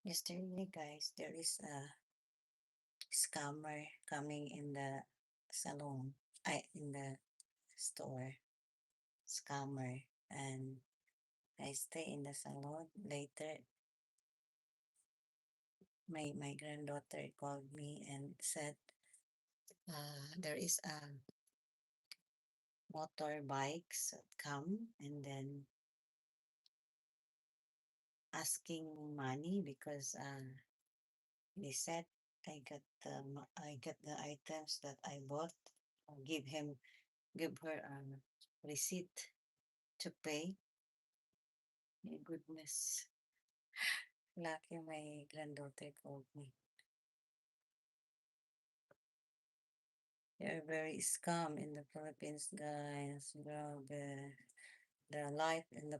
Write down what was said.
Yesterday, guys, there is a scammer coming in the salon, in the store, scammer, and I stay in the salon. Later, my granddaughter called me and said, there is a motorbikes that come and then asking money because they said I got the items that I bought. Give her a receipt to pay. My goodness. Lucky my granddaughter called me. They're very scam in the Philippines, guys. Grabe. The life in the